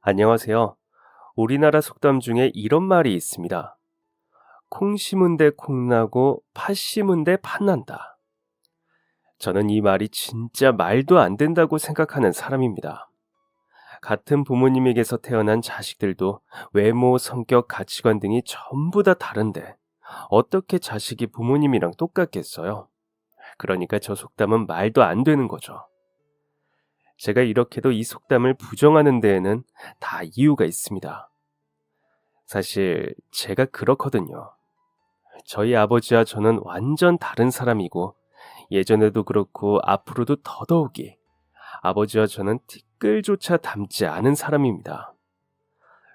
안녕하세요. 우리나라 속담 중에 이런 말이 있습니다. 콩 심은 데 콩나고 팥 심은 데 팥난다. 저는 이 말이 진짜 말도 안 된다고 생각하는 사람입니다. 같은 부모님에게서 태어난 자식들도 외모, 성격, 가치관 등이 전부 다 다른데 어떻게 자식이 부모님이랑 똑같겠어요? 그러니까 저 속담은 말도 안 되는 거죠. 제가 이렇게도 이 속담을 부정하는 데에는 다 이유가 있습니다. 사실 제가 그렇거든요. 저희 아버지와 저는 완전 다른 사람이고 예전에도 그렇고 앞으로도 더더욱이 아버지와 저는 티끌조차 닮지 않은 사람입니다.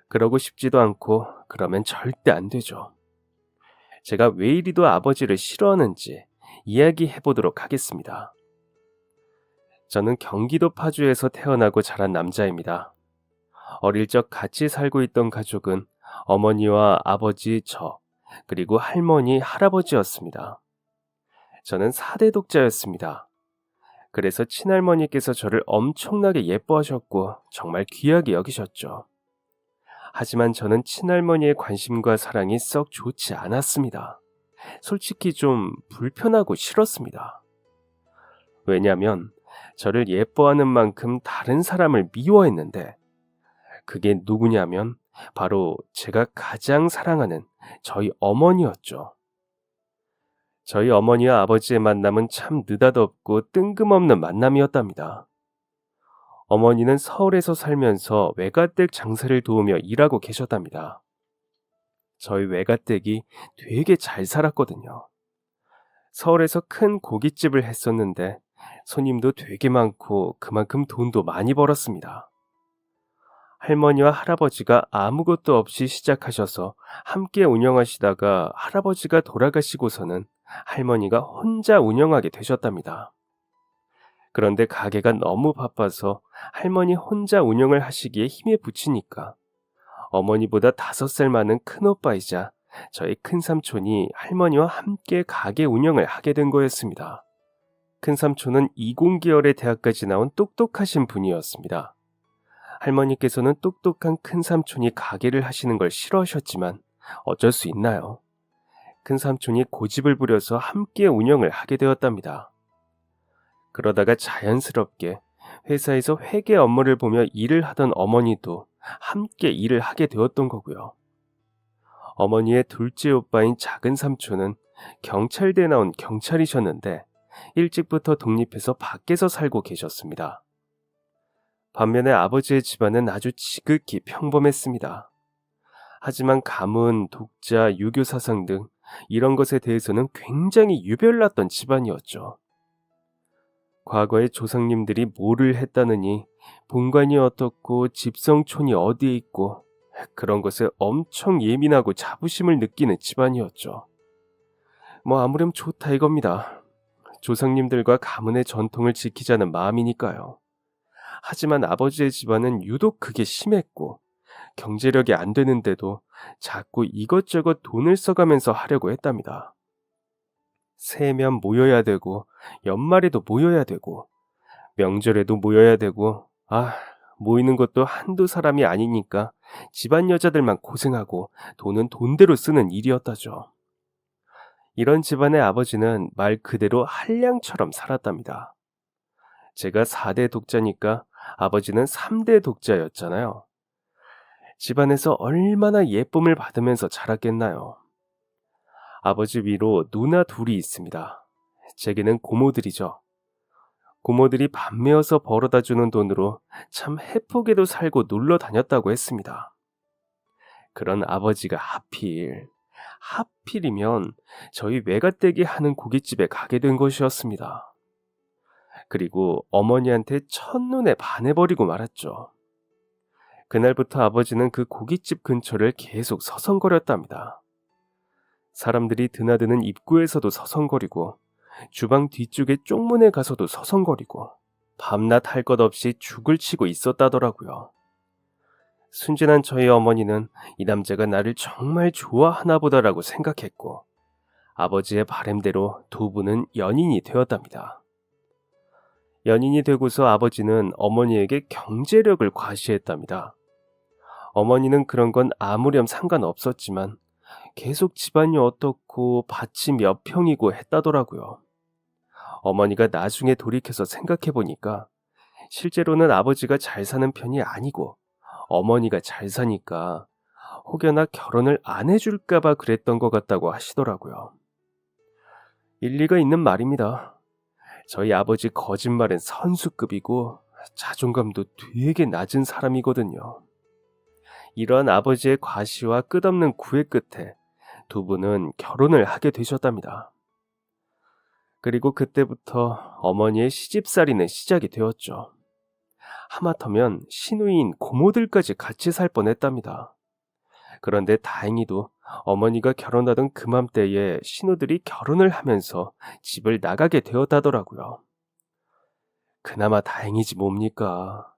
그러고 싶지도 않고 그러면 절대 안 되죠. 제가 왜 이리도 아버지를 싫어하는지 이야기해 보도록 하겠습니다. 저는 경기도 파주에서 태어나고 자란 남자입니다. 어릴 적 같이 살고 있던 가족은 어머니와 아버지, 저, 그리고 할머니, 할아버지였습니다. 저는 4대 독자였습니다. 그래서 친할머니께서 저를 엄청나게 예뻐하셨고 정말 귀하게 여기셨죠. 하지만 저는 친할머니의 관심과 사랑이 썩 좋지 않았습니다. 솔직히 좀 불편하고 싫었습니다. 왜냐하면 저를 예뻐하는 만큼 다른 사람을 미워했는데 그게 누구냐면 바로 제가 가장 사랑하는 저희 어머니였죠. 저희 어머니와 아버지의 만남은 참 느닷없고 뜬금없는 만남이었답니다. 어머니는 서울에서 살면서 외가댁 장사를 도우며 일하고 계셨답니다. 저희 외가댁이 되게 잘 살았거든요. 서울에서 큰 고깃집을 했었는데 손님도 되게 많고 그만큼 돈도 많이 벌었습니다. 할머니와 할아버지가 아무것도 없이 시작하셔서 함께 운영하시다가 할아버지가 돌아가시고서는 할머니가 혼자 운영하게 되셨답니다. 그런데 가게가 너무 바빠서 할머니 혼자 운영을 하시기에 힘에 부치니까 어머니보다 5살 많은 큰오빠이자 저희 큰삼촌이 할머니와 함께 가게 운영을 하게 된 거였습니다. 큰삼촌은 이공계열의 대학까지 나온 똑똑하신 분이었습니다. 할머니께서는 똑똑한 큰삼촌이 가게를 하시는 걸 싫어하셨지만 어쩔 수 있나요? 큰삼촌이 고집을 부려서 함께 운영을 하게 되었답니다. 그러다가 자연스럽게 회사에서 회계 업무를 보며 일을 하던 어머니도 함께 일을 하게 되었던 거고요. 어머니의 둘째 오빠인 작은 삼촌은 경찰대에 나온 경찰이셨는데 일찍부터 독립해서 밖에서 살고 계셨습니다. 반면에 아버지의 집안은 아주 지극히 평범했습니다. 하지만 가문, 독자, 유교 사상 등 이런 것에 대해서는 굉장히 유별났던 집안이었죠. 과거에 조상님들이 뭐를 했다느니 본관이 어떻고 집성촌이 어디에 있고 그런 것에 엄청 예민하고 자부심을 느끼는 집안이었죠. 뭐 아무렴 좋다 이겁니다. 조상님들과 가문의 전통을 지키자는 마음이니까요. 하지만 아버지의 집안은 유독 그게 심했고 경제력이 안 되는데도 자꾸 이것저것 돈을 써가면서 하려고 했답니다. 새해면 모여야 되고 연말에도 모여야 되고 명절에도 모여야 되고 모이는 것도 한두 사람이 아니니까 집안 여자들만 고생하고 돈은 돈대로 쓰는 일이었다죠. 이런 집안의 아버지는 말 그대로 한량처럼 살았답니다. 제가 4대 독자니까 아버지는 3대 독자였잖아요. 집안에서 얼마나 예쁨을 받으면서 자랐겠나요? 아버지 위로 누나 둘이 있습니다. 제게는 고모들이죠. 고모들이 밥 메어서 벌어다 주는 돈으로 참 해프게도 살고 놀러 다녔다고 했습니다. 그런 아버지가 하필이면 저희 외갓댁이 하는 고깃집에 가게 된 것이었습니다. 그리고 어머니한테 첫눈에 반해버리고 말았죠. 그날부터 아버지는 그 고깃집 근처를 계속 서성거렸답니다. 사람들이 드나드는 입구에서도 서성거리고 주방 뒤쪽에 쪽문에 가서도 서성거리고 밤낮 할 것 없이 죽을 치고 있었다더라고요. 순진한 저희 어머니는 이 남자가 나를 정말 좋아하나 보다라고 생각했고 아버지의 바램대로 두 분은 연인이 되었답니다. 연인이 되고서 아버지는 어머니에게 경제력을 과시했답니다. 어머니는 그런 건 아무렴 상관없었지만 계속 집안이 어떻고 밭이 몇 평이고 했다더라고요. 어머니가 나중에 돌이켜서 생각해 보니까 실제로는 아버지가 잘 사는 편이 아니고 어머니가 잘 사니까 혹여나 결혼을 안 해줄까봐 그랬던 것 같다고 하시더라고요. 일리가 있는 말입니다. 저희 아버지 거짓말은 선수급이고 자존감도 되게 낮은 사람이거든요. 이러한 아버지의 과시와 끝없는 구애 끝에 두 분은 결혼을 하게 되셨답니다. 그리고 그때부터 어머니의 시집살이는 시작이 되었죠. 하마터면 시누이인 고모들까지 같이 살 뻔했답니다. 그런데 다행히도 어머니가 결혼하던 그맘때에 신우들이 결혼을 하면서 집을 나가게 되었다더라고요. 그나마 다행이지 뭡니까.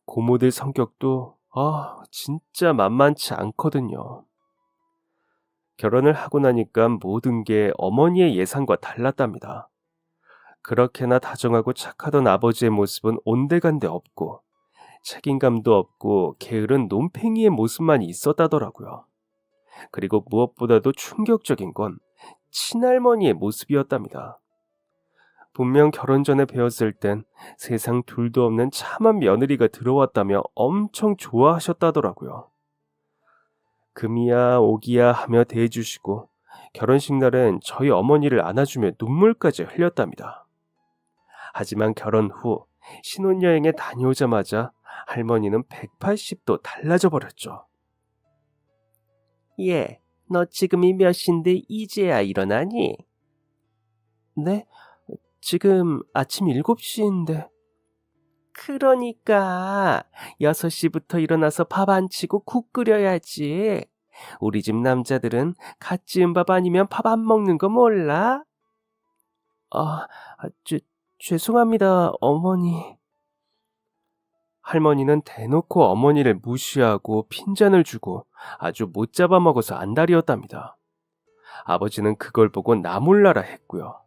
고모들 성격도 진짜 만만치 않거든요. 결혼을 하고 나니까 모든 게 어머니의 예상과 달랐답니다. 그렇게나 다정하고 착하던 아버지의 모습은 온데간데 없고 책임감도 없고 게으른 논팽이의 모습만 있었다더라고요. 그리고 무엇보다도 충격적인 건 친할머니의 모습이었답니다. 분명 결혼 전에 배웠을 땐 세상 둘도 없는 참한 며느리가 들어왔다며 엄청 좋아하셨다더라고요. 금이야 오기야 하며 대해주시고 결혼식 날엔 저희 어머니를 안아주며 눈물까지 흘렸답니다. 하지만 결혼 후 신혼여행에 다녀오자마자 할머니는 180도 달라져 버렸죠. 예, 너 지금이 몇 시인데 이제야 일어나니? 네? 지금 아침 7시인데. 그러니까 6시부터 일어나서 밥 안 치고 국 끓여야지. 우리 집 남자들은 갓 지은 밥 아니면 밥 안 먹는 거 몰라? 죄송합니다, 어머니. 할머니는 대놓고 어머니를 무시하고 핀잔을 주고 아주 못 잡아먹어서 안달이었답니다. 아버지는 그걸 보고 나 몰라라 했고요.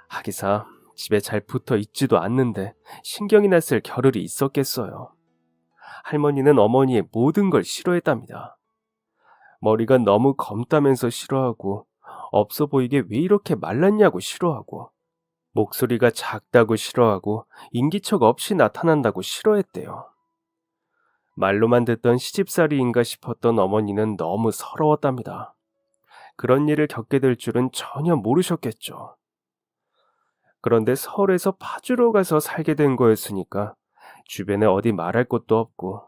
하기사 집에 잘 붙어 있지도 않는데 신경이 났을 겨를이 있었겠어요. 할머니는 어머니의 모든 걸 싫어했답니다. 머리가 너무 검다면서 싫어하고 없어 보이게 왜 이렇게 말랐냐고 싫어하고 목소리가 작다고 싫어하고 인기척 없이 나타난다고 싫어했대요. 말로만 듣던 시집살이인가 싶었던 어머니는 너무 서러웠답니다. 그런 일을 겪게 될 줄은 전혀 모르셨겠죠. 그런데 서울에서 파주로 가서 살게 된 거였으니까 주변에 어디 말할 곳도 없고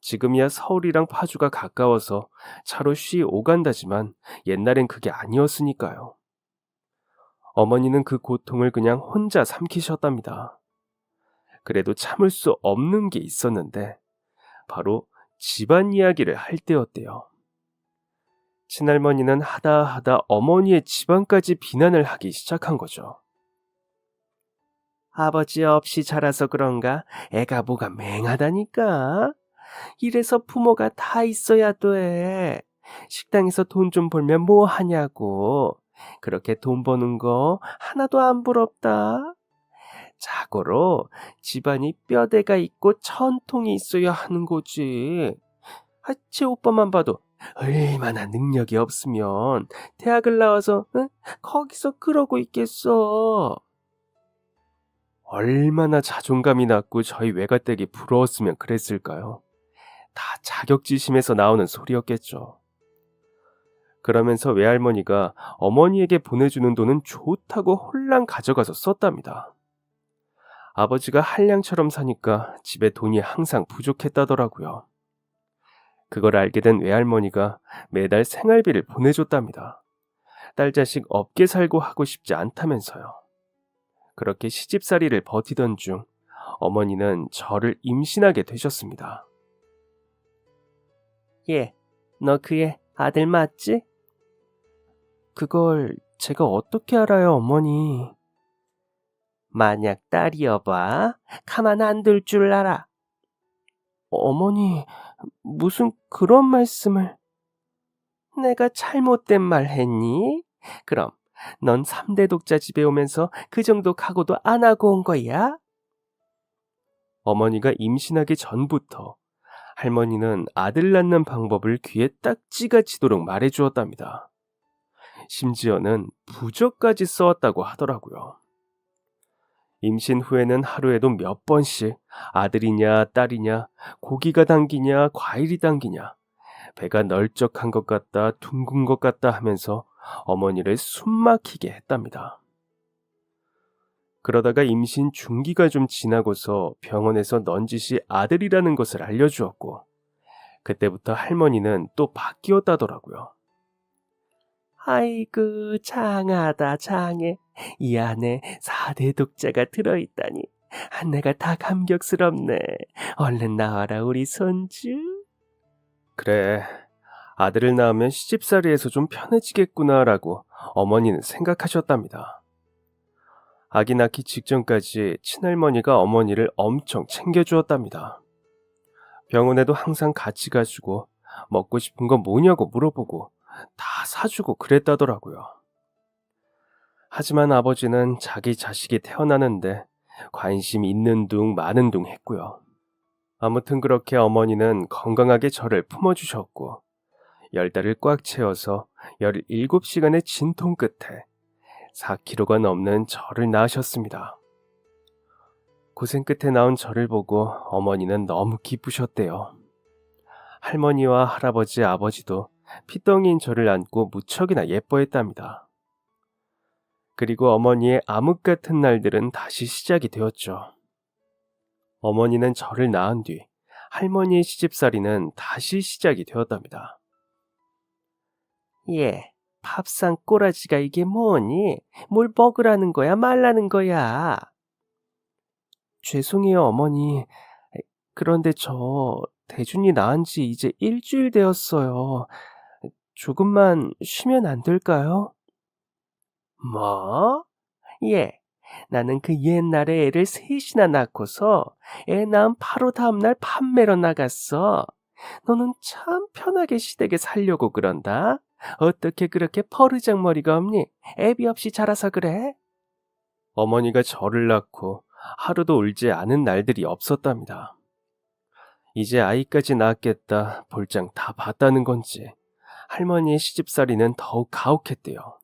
지금이야 서울이랑 파주가 가까워서 차로 쉬 오간다지만 옛날엔 그게 아니었으니까요. 어머니는 그 고통을 그냥 혼자 삼키셨답니다. 그래도 참을 수 없는 게 있었는데 바로 집안 이야기를 할 때였대요. 친할머니는 하다 어머니의 집안까지 비난을 하기 시작한 거죠. 아버지 없이 자라서 그런가 애가 뭐가 맹하다니까. 이래서 부모가 다 있어야 돼. 식당에서 돈 좀 벌면 뭐 하냐고. 그렇게 돈 버는 거 하나도 안 부럽다. 자고로 집안이 뼈대가 있고 전통이 있어야 하는 거지. 제 오빠만 봐도 얼마나 능력이 없으면 대학을 나와서 거기서 그러고 있겠어. 얼마나 자존감이 낮고 저희 외가댁이 부러웠으면 그랬을까요? 다 자격지심에서 나오는 소리였겠죠. 그러면서 외할머니가 어머니에게 보내주는 돈은 좋다고 홀랑 가져가서 썼답니다. 아버지가 한량처럼 사니까 집에 돈이 항상 부족했다더라고요. 그걸 알게 된 외할머니가 매달 생활비를 보내줬답니다. 딸 자식 없게 살고 하고 싶지 않다면서요. 그렇게 시집살이를 버티던 중 어머니는 저를 임신하게 되셨습니다. 예, 너 그의 아들 맞지? 그걸 제가 어떻게 알아요, 어머니? 만약 딸이어봐, 가만 안 둘 줄 알아. 어머니, 무슨 그런 말씀을... 내가 잘못된 말 했니? 그럼 넌 3대 독자 집에 오면서 그 정도 각오도 안 하고 온 거야? 어머니가 임신하기 전부터 할머니는 아들 낳는 방법을 귀에 딱 찌가치도록 말해주었답니다. 심지어는 부적까지 써왔다고 하더라고요. 임신 후에는 하루에도 몇 번씩 아들이냐 딸이냐 고기가 당기냐 과일이 당기냐 배가 널쩍한 것 같다 둥근 것 같다 하면서 어머니를 숨막히게 했답니다. 그러다가 임신 중기가 좀 지나고서 병원에서 넌지시 아들이라는 것을 알려주었고 그때부터 할머니는 또 바뀌었다더라고요. 아이고, 장하다, 장해. 이 안에 4대 독자가 들어있다니. 내가 다 감격스럽네. 얼른 나와라, 우리 손주. 그래, 아들을 낳으면 시집살이에서 좀 편해지겠구나라고 어머니는 생각하셨답니다. 아기 낳기 직전까지 친할머니가 어머니를 엄청 챙겨주었답니다. 병원에도 항상 같이 가주고 먹고 싶은 건 뭐냐고 물어보고 다 사주고 그랬다더라고요. 하지만 아버지는 자기 자식이 태어나는데 관심 있는 둥 마는 둥 했고요. 아무튼 그렇게 어머니는 건강하게 저를 품어주셨고 10달을 꽉 채워서 17시간의 진통 끝에 4kg가 넘는 저를 낳으셨습니다. 고생 끝에 나온 저를 보고 어머니는 너무 기쁘셨대요. 할머니와 할아버지, 아버지도 피덩이인 저를 안고 무척이나 예뻐했답니다. 그리고 어머니의 암흑 같은 날들은 다시 시작이 되었죠. 어머니는 저를 낳은 뒤 할머니의 시집살이는 다시 시작이 되었답니다. 예, 밥상 꼬라지가 이게 뭐니? 뭘 먹으라는 거야, 말라는 거야? 죄송해요, 어머니. 그런데 저 대준이 낳은 지 이제 일주일 되었어요. 조금만 쉬면 안 될까요? 뭐? 예, 나는 그 옛날에 애를 셋이나 낳고서 애 낳은 바로 다음날 판매로 나갔어. 너는 참 편하게 시댁에 살려고 그런다. 어떻게 그렇게 버르장머리가 없니? 애비 없이 자라서 그래? 어머니가 저를 낳고 하루도 울지 않은 날들이 없었답니다. 이제 아이까지 낳았겠다 볼장 다 봤다는 건지 할머니의 시집살이는 더욱 가혹했대요.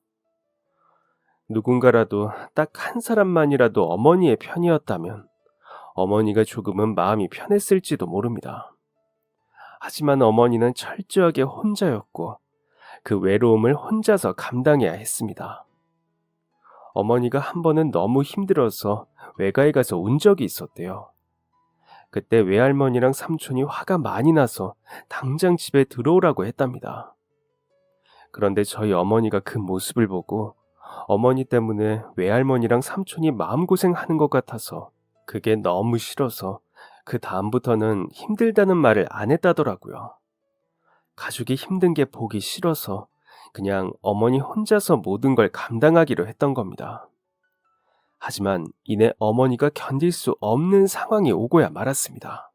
누군가라도 딱 한 사람만이라도 어머니의 편이었다면 어머니가 조금은 마음이 편했을지도 모릅니다. 하지만 어머니는 철저하게 혼자였고 그 외로움을 혼자서 감당해야 했습니다. 어머니가 한 번은 너무 힘들어서 외가에 가서 운 적이 있었대요. 그때 외할머니랑 삼촌이 화가 많이 나서 당장 집에 들어오라고 했답니다. 그런데 저희 어머니가 그 모습을 보고 어머니 때문에 외할머니랑 삼촌이 마음고생하는 것 같아서 그게 너무 싫어서 그 다음부터는 힘들다는 말을 안 했다더라고요. 가족이 힘든 게 보기 싫어서 그냥 어머니 혼자서 모든 걸 감당하기로 했던 겁니다. 하지만 이내 어머니가 견딜 수 없는 상황이 오고야 말았습니다.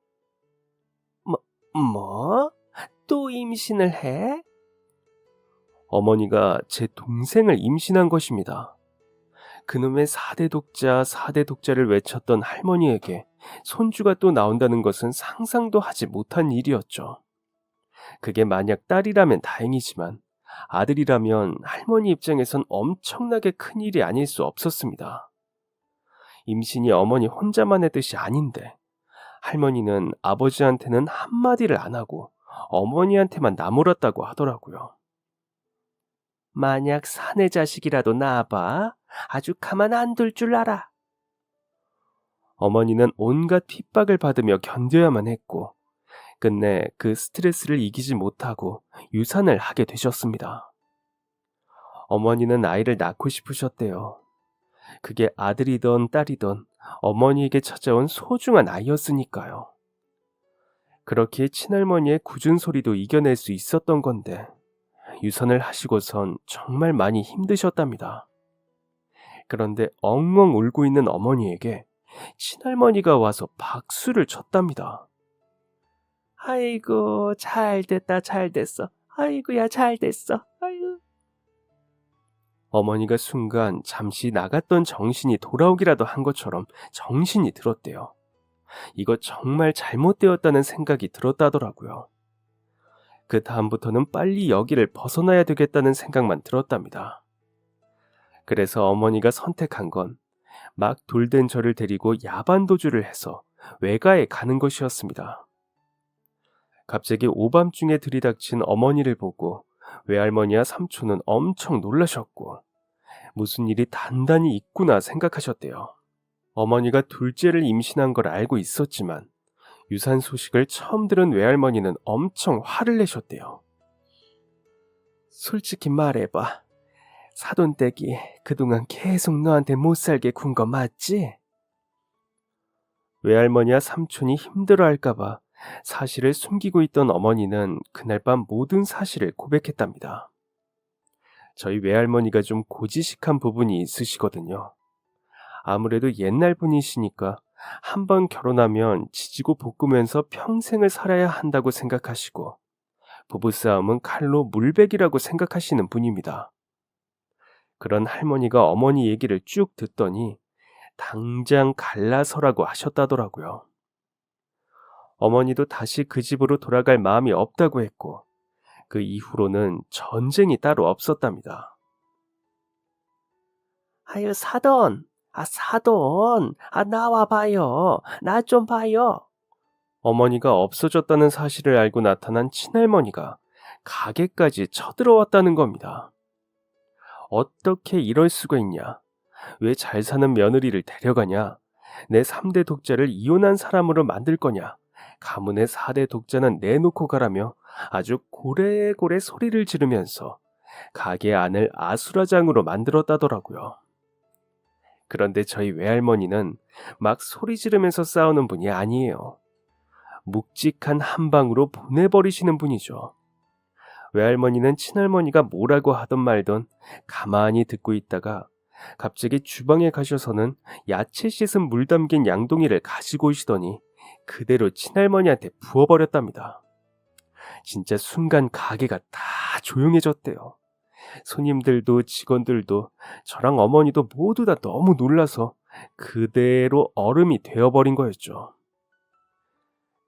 뭐? 또 임신을 해? 어머니가 제 동생을 임신한 것입니다. 그놈의 4대 독자, 4대 독자를 외쳤던 할머니에게 손주가 또 나온다는 것은 상상도 하지 못한 일이었죠. 그게 만약 딸이라면 다행이지만 아들이라면 할머니 입장에선 엄청나게 큰 일이 아닐 수 없었습니다. 임신이 어머니 혼자만의 뜻이 아닌데 할머니는 아버지한테는 한마디를 안 하고 어머니한테만 나무랐다고 하더라고요. 만약 사내 자식이라도 낳아봐. 아주 가만 안 둘 줄 알아. 어머니는 온갖 핍박을 받으며 견뎌야만 했고 끝내 그 스트레스를 이기지 못하고 유산을 하게 되셨습니다. 어머니는 아이를 낳고 싶으셨대요. 그게 아들이던 딸이던 어머니에게 찾아온 소중한 아이였으니까요. 그렇게 친할머니의 굳은 소리도 이겨낼 수 있었던 건데 유산을 하시고선 정말 많이 힘드셨답니다. 그런데 엉엉 울고 있는 어머니에게 친할머니가 와서 박수를 쳤답니다. 아이고, 잘 됐다, 잘 됐어. 아이고야, 잘 됐어. 아유. 어머니가 순간 잠시 나갔던 정신이 돌아오기라도 한 것처럼 정신이 들었대요. 이거 정말 잘못되었다는 생각이 들었다더라고요. 그 다음부터는 빨리 여기를 벗어나야 되겠다는 생각만 들었답니다. 그래서 어머니가 선택한 건 막 돌된 저를 데리고 야반도주를 해서 외가에 가는 것이었습니다. 갑자기 오밤중에 들이닥친 어머니를 보고 외할머니와 삼촌은 엄청 놀라셨고 무슨 일이 단단히 있구나 생각하셨대요. 어머니가 둘째를 임신한 걸 알고 있었지만 유산 소식을 처음 들은 외할머니는 엄청 화를 내셨대요. 솔직히 말해봐. 사돈댁이 그동안 계속 너한테 못 살게 군 거 맞지? 외할머니와 삼촌이 힘들어할까봐 사실을 숨기고 있던 어머니는 그날 밤 모든 사실을 고백했답니다. 저희 외할머니가 좀 고지식한 부분이 있으시거든요. 아무래도 옛날 분이시니까 한번 결혼하면 지지고 볶으면서 평생을 살아야 한다고 생각하시고 부부싸움은 칼로 물베기라고 생각하시는 분입니다. 그런 할머니가 어머니 얘기를 쭉 듣더니 당장 갈라서라고 하셨다더라고요. 어머니도 다시 그 집으로 돌아갈 마음이 없다고 했고 그 이후로는 전쟁이 따로 없었답니다. 아유, 사돈. 사돈. 나와봐요. 나 좀 봐요. 어머니가 없어졌다는 사실을 알고 나타난 친할머니가 가게까지 쳐들어왔다는 겁니다. 어떻게 이럴 수가 있냐? 왜 잘 사는 며느리를 데려가냐? 내 3대 독자를 이혼한 사람으로 만들 거냐? 가문의 4대 독자는 내놓고 가라며 아주 고래고래 소리를 지르면서 가게 안을 아수라장으로 만들었다더라고요. 그런데 저희 외할머니는 막 소리 지르면서 싸우는 분이 아니에요. 묵직한 한 방으로 보내버리시는 분이죠. 외할머니는 친할머니가 뭐라고 하던 말던 가만히 듣고 있다가 갑자기 주방에 가셔서는 야채 씻은 물 담긴 양동이를 가지고 오시더니 그대로 친할머니한테 부어버렸답니다. 진짜 순간 가게가 다 조용해졌대요. 손님들도 직원들도 저랑 어머니도 모두 다 너무 놀라서 그대로 얼음이 되어버린 거였죠.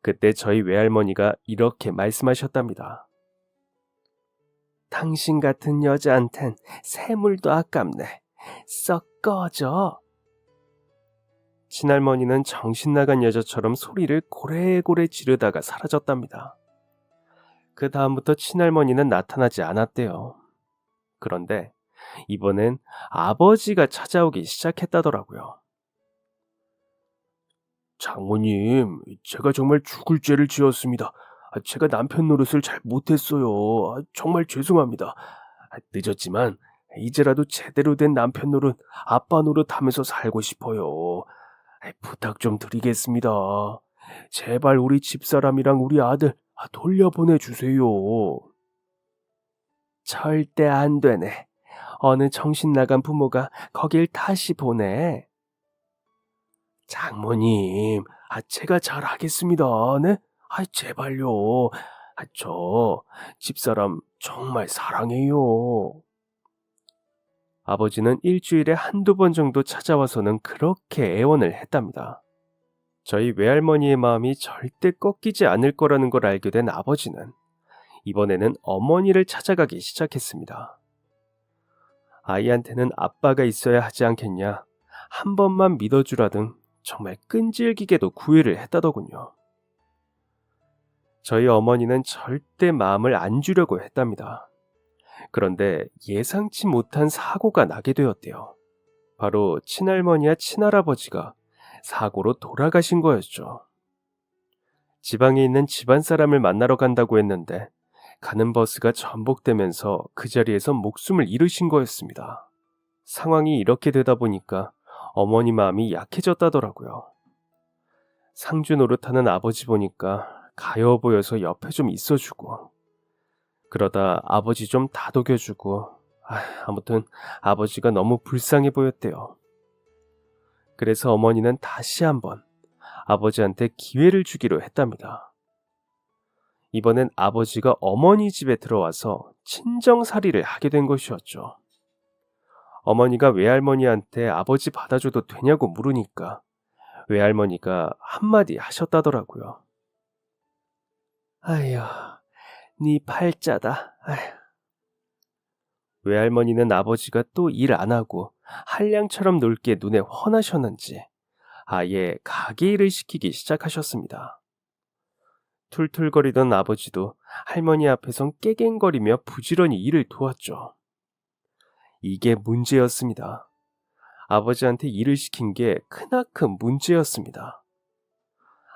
그때 저희 외할머니가 이렇게 말씀하셨답니다. 당신 같은 여자한텐 새물도 아깝네. 썩 꺼져. 친할머니는 정신 나간 여자처럼 소리를 고래고래 지르다가 사라졌답니다. 그 다음부터 친할머니는 나타나지 않았대요. 그런데 이번엔 아버지가 찾아오기 시작했다더라고요. 장모님, 제가 정말 죽을 죄를 지었습니다. 제가 남편 노릇을 잘 못했어요. 정말 죄송합니다. 늦었지만 이제라도 제대로 된 남편 노릇, 아빠 노릇 하면서 살고 싶어요. 부탁 좀 드리겠습니다. 제발 우리 집사람이랑 우리 아들 돌려보내주세요. 절대 안 되네. 어느 정신 나간 부모가 거길 다시 보내. 장모님, 제가 잘하겠습니다. 네? 제발요. 저 집사람 정말 사랑해요. 아버지는 일주일에 한두 번 정도 찾아와서는 그렇게 애원을 했답니다. 저희 외할머니의 마음이 절대 꺾이지 않을 거라는 걸 알게 된 아버지는 이번에는 어머니를 찾아가기 시작했습니다. 아이한테는 아빠가 있어야 하지 않겠냐, 한 번만 믿어주라등 정말 끈질기게도 구애를 했다더군요. 저희 어머니는 절대 마음을 안 주려고 했답니다. 그런데 예상치 못한 사고가 나게 되었대요. 바로 친할머니와 친할아버지가 사고로 돌아가신 거였죠. 지방에 있는 집안 사람을 만나러 간다고 했는데 가는 버스가 전복되면서 그 자리에서 목숨을 잃으신 거였습니다. 상황이 이렇게 되다 보니까 어머니 마음이 약해졌다더라고요. 상주 노릇하는 아버지 보니까 가여워 보여서 옆에 좀 있어주고, 그러다 아버지 좀 다독여주고, 아무튼 아버지가 너무 불쌍해 보였대요. 그래서 어머니는 다시 한번 아버지한테 기회를 주기로 했답니다. 이번엔 아버지가 어머니 집에 들어와서 친정살이를 하게 된 것이었죠. 어머니가 외할머니한테 아버지 받아줘도 되냐고 물으니까 외할머니가 한마디 하셨다더라고요. 아휴, 네 팔자다. 아휴. 외할머니는 아버지가 또 일 안 하고 한량처럼 놀 게 눈에 훤하셨는지 아예 가게 일을 시키기 시작하셨습니다. 툴툴거리던 아버지도 할머니 앞에선 깨갱거리며 부지런히 일을 도왔죠. 이게 문제였습니다. 아버지한테 일을 시킨 게 크나큰 문제였습니다.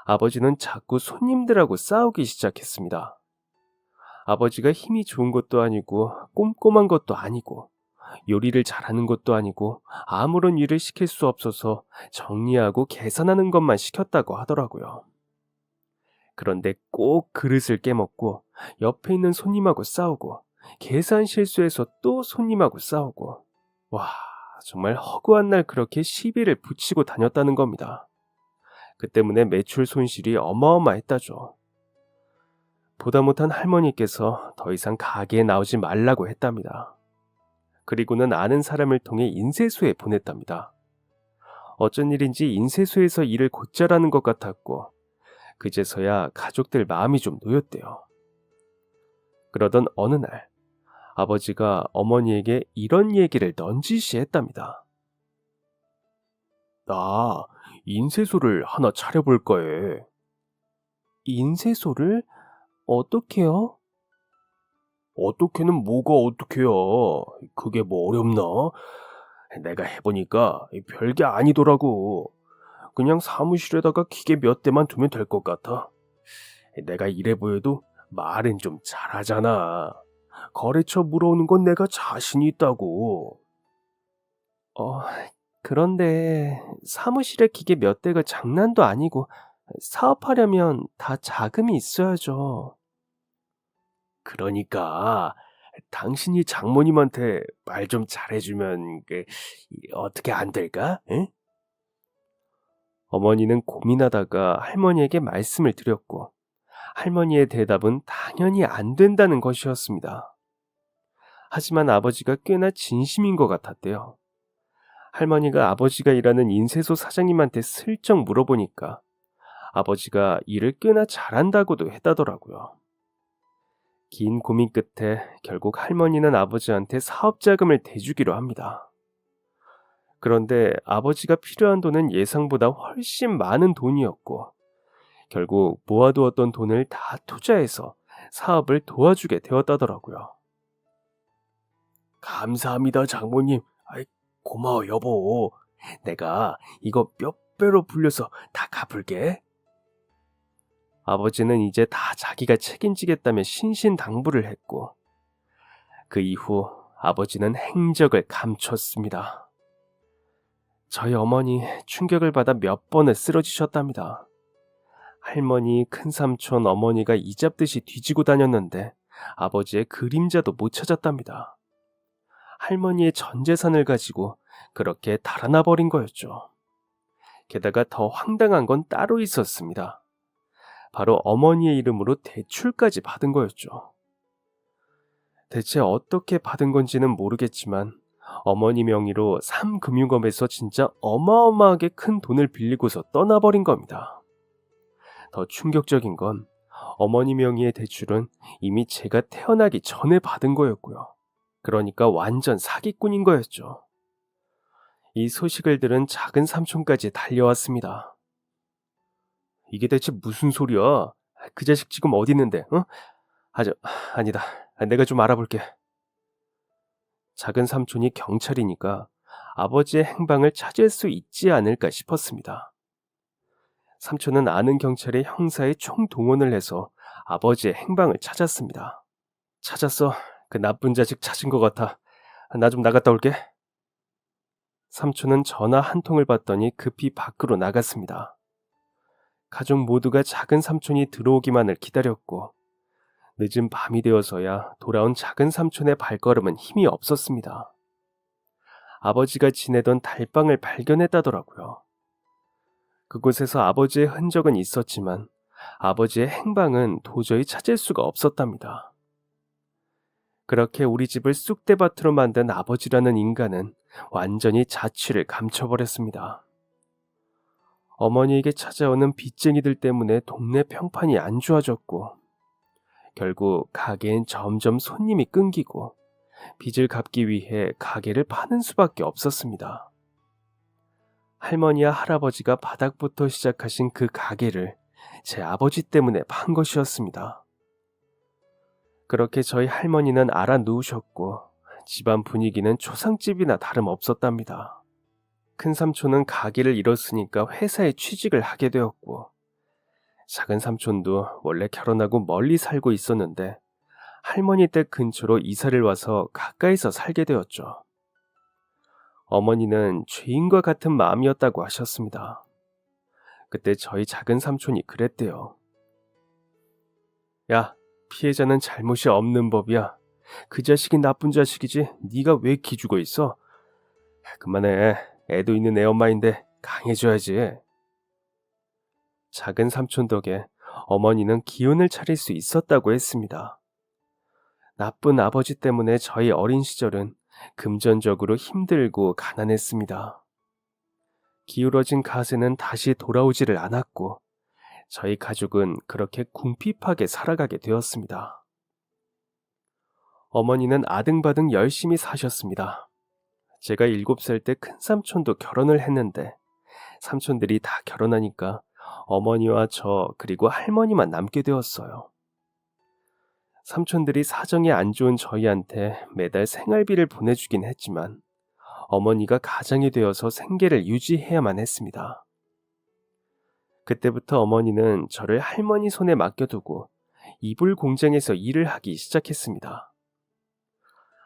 아버지는 자꾸 손님들하고 싸우기 시작했습니다. 아버지가 힘이 좋은 것도 아니고 꼼꼼한 것도 아니고 요리를 잘하는 것도 아니고 아무런 일을 시킬 수 없어서 정리하고 계산하는 것만 시켰다고 하더라고요. 그런데 꼭 그릇을 깨먹고 옆에 있는 손님하고 싸우고 계산 실수해서 또 손님하고 싸우고 와, 정말 허구한 날 그렇게 시비를 붙이고 다녔다는 겁니다. 그 때문에 매출 손실이 어마어마했다죠. 보다 못한 할머니께서 더 이상 가게에 나오지 말라고 했답니다. 그리고는 아는 사람을 통해 인쇄소에 보냈답니다. 어쩐 일인지 인쇄소에서 일을 곧잘 하는 것 같았고 그제서야 가족들 마음이 좀 놓였대요. 그러던 어느 날 아버지가 어머니에게 이런 얘기를 넌지시 했답니다. 나 인쇄소를 하나 차려볼까 해. 인쇄소를? 어떻게요? 어떻게는 뭐가 어떻게요? 그게 뭐 어렵나? 내가 해보니까 별게 아니더라고. 그냥 사무실에다가 기계 몇 대만 두면 될 것 같아. 내가 이래 보여도 말은 좀 잘하잖아. 거래처 물어오는 건 내가 자신이 있다고. 어, 그런데 사무실에 기계 몇 대가 장난도 아니고 사업하려면 다 자금이 있어야죠. 그러니까 당신이 장모님한테 말 좀 잘해주면 어떻게 안 될까? 에? 어머니는 고민하다가 할머니에게 말씀을 드렸고 할머니의 대답은 당연히 안 된다는 것이었습니다. 하지만 아버지가 꽤나 진심인 것 같았대요. 할머니가 아버지가 일하는 인쇄소 사장님한테 슬쩍 물어보니까 아버지가 일을 꽤나 잘한다고도 했다더라고요. 긴 고민 끝에 결국 할머니는 아버지한테 사업 자금을 대주기로 합니다. 그런데 아버지가 필요한 돈은 예상보다 훨씬 많은 돈이었고 결국 모아두었던 돈을 다 투자해서 사업을 도와주게 되었다더라고요. 감사합니다, 장모님. 고마워, 여보. 내가 이거 몇 배로 불려서 다 갚을게. 아버지는 이제 다 자기가 책임지겠다며 신신당부를 했고 그 이후 아버지는 행적을 감췄습니다. 저희 어머니 충격을 받아 몇 번을 쓰러지셨답니다. 할머니, 큰삼촌, 어머니가 이잡듯이 뒤지고 다녔는데 아버지의 그림자도 못 찾았답니다. 할머니의 전 재산을 가지고 그렇게 달아나 버린 거였죠. 게다가 더 황당한 건 따로 있었습니다. 바로 어머니의 이름으로 대출까지 받은 거였죠. 대체 어떻게 받은 건지는 모르겠지만 어머니 명의로 삼금융업에서 진짜 어마어마하게 큰 돈을 빌리고서 떠나버린 겁니다. 더 충격적인 건 어머니 명의의 대출은 이미 제가 태어나기 전에 받은 거였고요. 그러니까 완전 사기꾼인 거였죠. 이 소식을 들은 작은 삼촌까지 달려왔습니다. 이게 대체 무슨 소리야? 그 자식 지금 어디 있는데? 어? 아니다. 내가 좀 알아볼게. 작은 삼촌이 경찰이니까 아버지의 행방을 찾을 수 있지 않을까 싶었습니다. 삼촌은 아는 경찰의 형사에 총동원을 해서 아버지의 행방을 찾았습니다. 찾았어. 그 나쁜 자식 찾은 것 같아. 나 좀 나갔다 올게. 삼촌은 전화 한 통을 받더니 급히 밖으로 나갔습니다. 가족 모두가 작은 삼촌이 들어오기만을 기다렸고 늦은 밤이 되어서야 돌아온 작은 삼촌의 발걸음은 힘이 없었습니다. 아버지가 지내던 달방을 발견했다더라고요. 그곳에서 아버지의 흔적은 있었지만 아버지의 행방은 도저히 찾을 수가 없었답니다. 그렇게 우리 집을 쑥대밭으로 만든 아버지라는 인간은 완전히 자취를 감춰버렸습니다. 어머니에게 찾아오는 빚쟁이들 때문에 동네 평판이 안 좋아졌고, 결국 가게엔 점점 손님이 끊기고 빚을 갚기 위해 가게를 파는 수밖에 없었습니다. 할머니와 할아버지가 바닥부터 시작하신 그 가게를 제 아버지 때문에 판 것이었습니다. 그렇게 저희 할머니는 알아누우셨고 집안 분위기는 초상집이나 다름없었답니다. 큰삼촌은 가게를 잃었으니까 회사에 취직을 하게 되었고, 작은 삼촌도 원래 결혼하고 멀리 살고 있었는데 할머니 댁 근처로 이사를 와서 가까이서 살게 되었죠. 어머니는 죄인과 같은 마음이었다고 하셨습니다. 그때 저희 작은 삼촌이 그랬대요. 야, 피해자는 잘못이 없는 법이야. 그 자식이 나쁜 자식이지 네가 왜 기죽어 있어? 그만해. 애도 있는 애 엄마인데 강해져야지. 작은 삼촌 덕에 어머니는 기운을 차릴 수 있었다고 했습니다. 나쁜 아버지 때문에 저희 어린 시절은 금전적으로 힘들고 가난했습니다. 기울어진 가세는 다시 돌아오지를 않았고 저희 가족은 그렇게 궁핍하게 살아가게 되었습니다. 어머니는 아등바등 열심히 사셨습니다. 제가 7살 때 큰삼촌도 결혼을 했는데 삼촌들이 다 결혼하니까 어머니와 저 그리고 할머니만 남게 되었어요. 삼촌들이 사정이 안 좋은 저희한테 매달 생활비를 보내주긴 했지만 어머니가 가장이 되어서 생계를 유지해야만 했습니다. 그때부터 어머니는 저를 할머니 손에 맡겨두고 이불 공장에서 일을 하기 시작했습니다.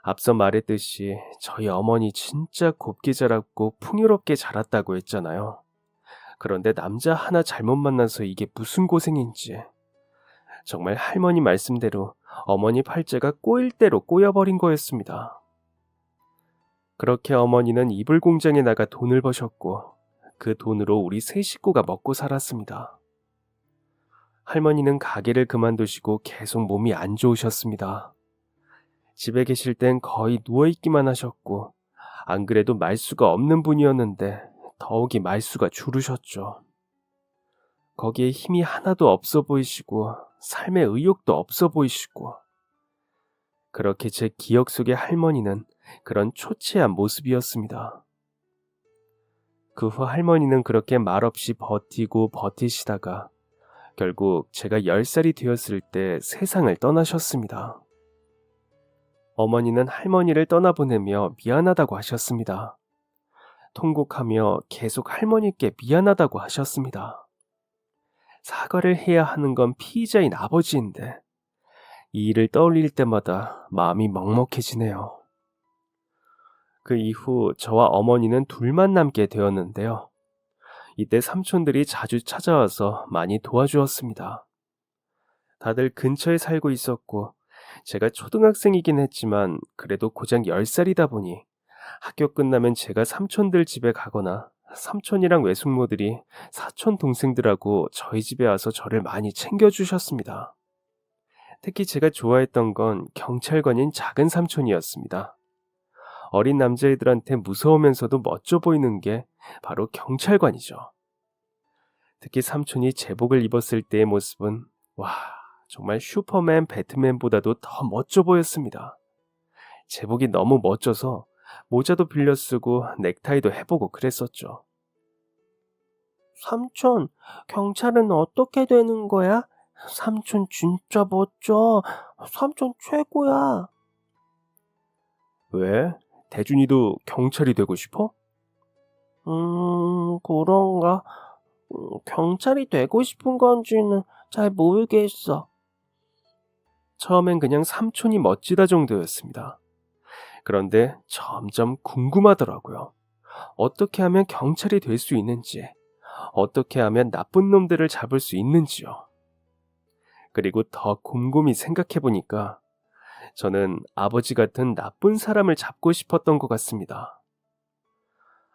앞서 말했듯이 저희 어머니 진짜 곱게 자랐고 풍요롭게 자랐다고 했잖아요. 그런데 남자 하나 잘못 만나서 이게 무슨 고생인지. 정말 할머니 말씀대로 어머니 팔자가 꼬일 대로 꼬여버린 거였습니다. 그렇게 어머니는 이불 공장에 나가 돈을 버셨고 그 돈으로 우리 세 식구가 먹고 살았습니다. 할머니는 가게를 그만두시고 계속 몸이 안 좋으셨습니다. 집에 계실 땐 거의 누워있기만 하셨고 안 그래도 말수가 없는 분이었는데 더욱이 말수가 줄으셨죠. 거기에 힘이 하나도 없어 보이시고 삶의 의욕도 없어 보이시고, 그렇게 제 기억 속의 할머니는 그런 초췌한 모습이었습니다. 그 후 할머니는 그렇게 말없이 버티고 버티시다가 결국 제가 10살이 되었을 때 세상을 떠나셨습니다. 어머니는 할머니를 떠나보내며 미안하다고 하셨습니다. 통곡하며 계속 할머니께 미안하다고 하셨습니다. 사과를 해야 하는 건 피의자인 아버지인데 이 일을 떠올릴 때마다 마음이 먹먹해지네요. 그 이후 저와 어머니는 둘만 남게 되었는데요. 이때 삼촌들이 자주 찾아와서 많이 도와주었습니다. 다들 근처에 살고 있었고 제가 초등학생이긴 했지만 그래도 고작 10살이다 보니 학교 끝나면 제가 삼촌들 집에 가거나 삼촌이랑 외숙모들이 사촌 동생들하고 저희 집에 와서 저를 많이 챙겨주셨습니다. 특히 제가 좋아했던 건 경찰관인 작은 삼촌이었습니다. 어린 남자애들한테 무서우면서도 멋져 보이는 게 바로 경찰관이죠. 특히 삼촌이 제복을 입었을 때의 모습은 와, 정말 슈퍼맨, 배트맨보다도 더 멋져 보였습니다. 제복이 너무 멋져서 모자도 빌려 쓰고 넥타이도 해보고 그랬었죠. 삼촌, 경찰은 어떻게 되는 거야? 삼촌 진짜 멋져. 삼촌 최고야. 왜? 대준이도 경찰이 되고 싶어? 그런가? 경찰이 되고 싶은 건지는 잘 모르겠어. 처음엔 그냥 삼촌이 멋지다 정도였습니다. 그런데 점점 궁금하더라고요. 어떻게 하면 경찰이 될 수 있는지, 어떻게 하면 나쁜 놈들을 잡을 수 있는지요. 그리고 더 곰곰이 생각해보니까 저는 아버지 같은 나쁜 사람을 잡고 싶었던 것 같습니다.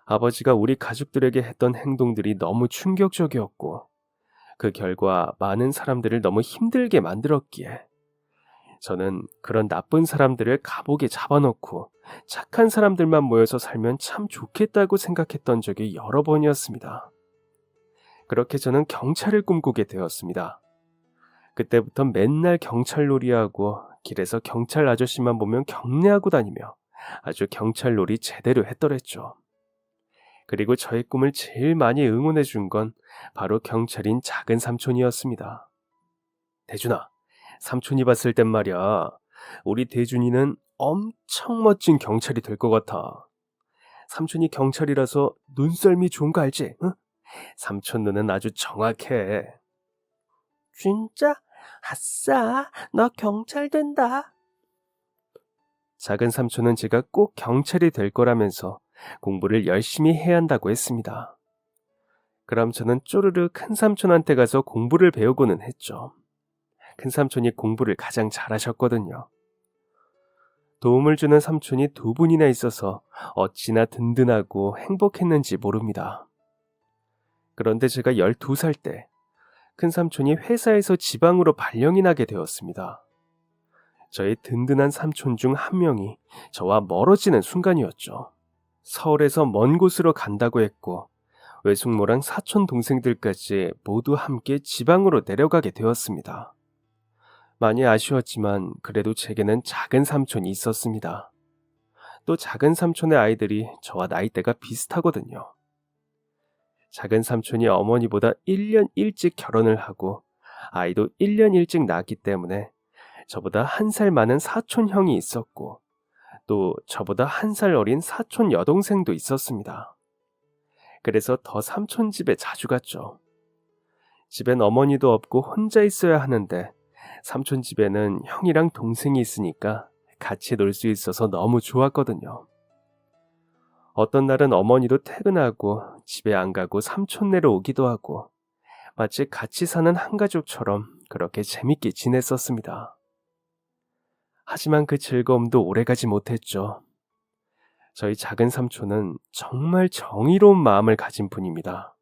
아버지가 우리 가족들에게 했던 행동들이 너무 충격적이었고 그 결과 많은 사람들을 너무 힘들게 만들었기에 저는 그런 나쁜 사람들을 감옥에 잡아놓고 착한 사람들만 모여서 살면 참 좋겠다고 생각했던 적이 여러 번이었습니다. 그렇게 저는 경찰을 꿈꾸게 되었습니다. 그때부터 맨날 경찰놀이하고 길에서 경찰 아저씨만 보면 경례하고 다니며 아주 경찰놀이 제대로 했더랬죠. 그리고 저의 꿈을 제일 많이 응원해 준 건 바로 경찰인 작은 삼촌이었습니다. 대준아, 삼촌이 봤을 땐 말이야. 우리 대준이는 엄청 멋진 경찰이 될 것 같아. 삼촌이 경찰이라서 눈썰미 좋은 거 알지? 응? 삼촌 눈은 아주 정확해. 진짜? 아싸, 너 경찰 된다. 작은 삼촌은 제가 꼭 경찰이 될 거라면서 공부를 열심히 해야 한다고 했습니다. 그럼 저는 쪼르르 큰 삼촌한테 가서 공부를 배우고는 했죠. 큰 삼촌이 공부를 가장 잘하셨거든요. 도움을 주는 삼촌이 두 분이나 있어서 어찌나 든든하고 행복했는지 모릅니다. 그런데 제가 12살 때 큰 삼촌이 회사에서 지방으로 발령이 나게 되었습니다. 저의 든든한 삼촌 중 한 명이 저와 멀어지는 순간이었죠. 서울에서 먼 곳으로 간다고 했고 외숙모랑 사촌 동생들까지 모두 함께 지방으로 내려가게 되었습니다. 많이 아쉬웠지만 그래도 제게는 작은 삼촌이 있었습니다. 또 작은 삼촌의 아이들이 저와 나이대가 비슷하거든요. 작은 삼촌이 어머니보다 1년 일찍 결혼을 하고 아이도 1년 일찍 낳았기 때문에 저보다 1살 많은 사촌 형이 있었고 또 저보다 1살 어린 사촌 여동생도 있었습니다. 그래서 더 삼촌 집에 자주 갔죠. 집엔 어머니도 없고 혼자 있어야 하는데 삼촌 집에는 형이랑 동생이 있으니까 같이 놀 수 있어서 너무 좋았거든요. 어떤 날은 어머니도 퇴근하고 집에 안 가고 삼촌네로 오기도 하고 마치 같이 사는 한 가족처럼 그렇게 재밌게 지냈었습니다. 하지만 그 즐거움도 오래가지 못했죠. 저희 작은 삼촌은 정말 정의로운 마음을 가진 분입니다.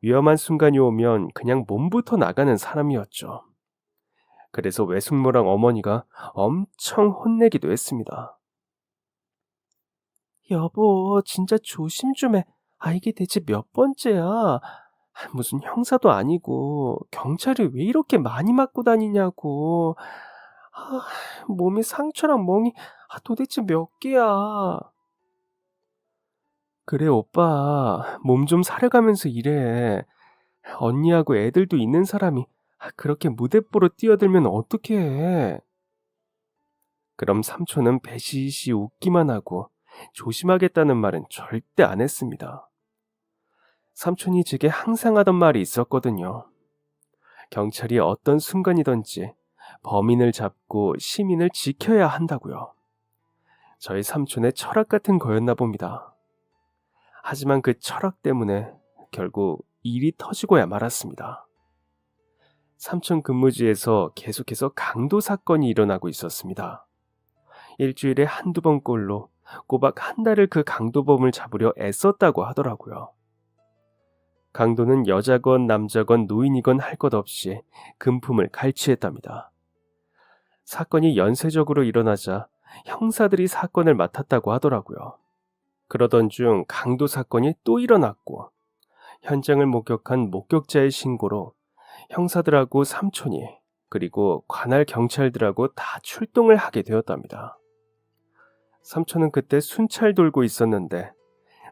위험한 순간이 오면 그냥 몸부터 나가는 사람이었죠. 그래서 외숙모랑 어머니가 엄청 혼내기도 했습니다. 여보, 진짜 조심 좀 해. 이게 대체 몇 번째야? 무슨 형사도 아니고 경찰이 왜 이렇게 많이 맞고 다니냐고. 몸에 상처랑 멍이 도대체 몇 개야? 그래 오빠, 몸 좀 사려가면서 일해. 언니하고 애들도 있는 사람이 그렇게 무대뽀로 뛰어들면 어떡해. 그럼 삼촌은 배시시 웃기만 하고 조심하겠다는 말은 절대 안 했습니다. 삼촌이 제게 항상 하던 말이 있었거든요. 경찰이 어떤 순간이든지 범인을 잡고 시민을 지켜야 한다고요. 저희 삼촌의 철학 같은 거였나 봅니다. 하지만 그 철학 때문에 결국 일이 터지고야 말았습니다. 삼촌 근무지에서 계속해서 강도 사건이 일어나고 있었습니다. 일주일에 한두 번꼴로 꼬박 한 달을 그 강도범을 잡으려 애썼다고 하더라고요. 강도는 여자건 남자건 노인이건 할 것 없이 금품을 갈취했답니다. 사건이 연쇄적으로 일어나자 형사들이 사건을 맡았다고 하더라고요. 그러던 중 강도 사건이 또 일어났고 현장을 목격한 목격자의 신고로 형사들하고 삼촌이 그리고 관할 경찰들하고 다 출동을 하게 되었답니다. 삼촌은 그때 순찰 돌고 있었는데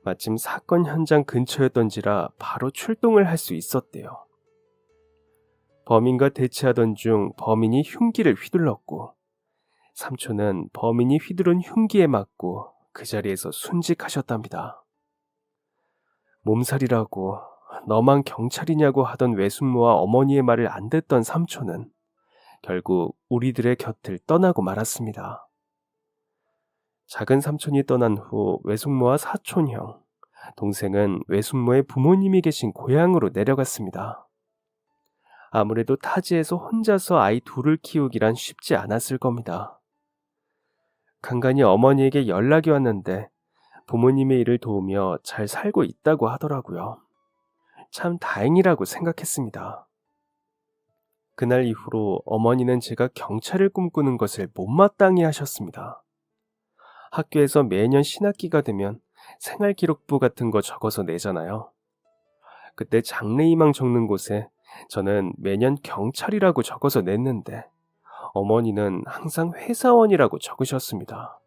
마침 사건 현장 근처였던지라 바로 출동을 할 수 있었대요. 범인과 대치하던 중 범인이 흉기를 휘둘렀고 삼촌은 범인이 휘두른 흉기에 맞고 그 자리에서 순직하셨답니다. 몸살이라고 너만 경찰이냐고 하던 외숙모와 어머니의 말을 안 듣던 삼촌은 결국 우리들의 곁을 떠나고 말았습니다. 작은 삼촌이 떠난 후 외숙모와 사촌형, 동생은 외숙모의 부모님이 계신 고향으로 내려갔습니다. 아무래도 타지에서 혼자서 아이 둘을 키우기란 쉽지 않았을 겁니다. 간간히 어머니에게 연락이 왔는데 부모님의 일을 도우며 잘 살고 있다고 하더라고요. 참 다행이라고 생각했습니다. 그날 이후로 어머니는 제가 경찰을 꿈꾸는 것을 못마땅해 하셨습니다. 학교에서 매년 신학기가 되면 생활기록부 같은 거 적어서 내잖아요. 그때 장래희망 적는 곳에 저는 매년 경찰이라고 적어서 냈는데 어머니는 항상 회사원이라고 적으셨습니다.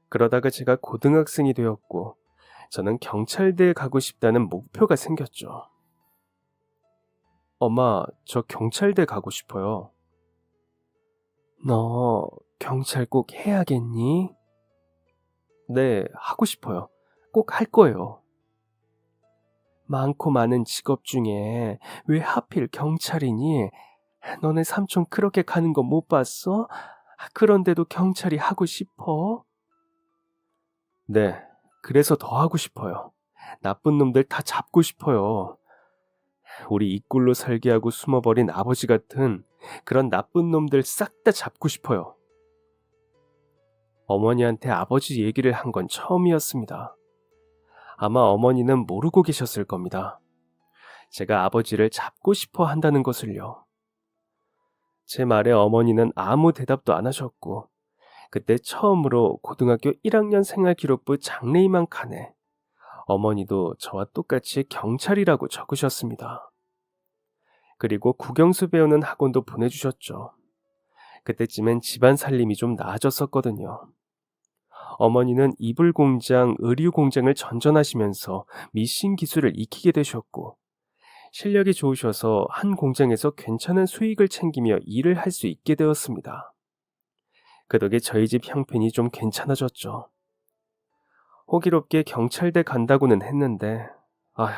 그러다가 제가 고등학생이 되었고 저는 경찰대에 가고 싶다는 목표가 생겼죠. 엄마, 저 경찰대 가고 싶어요. 너 경찰 꼭 해야겠니? 네, 하고 싶어요. 꼭 할 거예요. 많고 많은 직업 중에 왜 하필 경찰이니? 너네 삼촌 그렇게 가는 거 못 봤어? 그런데도 경찰이 하고 싶어? 네, 그래서 더 하고 싶어요. 나쁜 놈들 다 잡고 싶어요. 우리 이 꼴로 살게 하고 숨어버린 아버지 같은 그런 나쁜 놈들 싹 다 잡고 싶어요. 어머니한테 아버지 얘기를 한 건 처음이었습니다. 아마 어머니는 모르고 계셨을 겁니다. 제가 아버지를 잡고 싶어 한다는 것을요. 제 말에 어머니는 아무 대답도 안 하셨고 그때 처음으로 고등학교 1학년 생활기록부 장래희망 칸에 어머니도 저와 똑같이 경찰이라고 적으셨습니다. 그리고 국영수 배우는 학원도 보내주셨죠. 그때쯤엔 집안 살림이 좀 나아졌었거든요. 어머니는 이불 공장, 의류 공장을 전전하시면서 미신 기술을 익히게 되셨고 실력이 좋으셔서 한 공장에서 괜찮은 수익을 챙기며 일을 할 수 있게 되었습니다. 그 덕에 저희 집 형편이 좀 괜찮아졌죠. 호기롭게 경찰대 간다고는 했는데 아휴,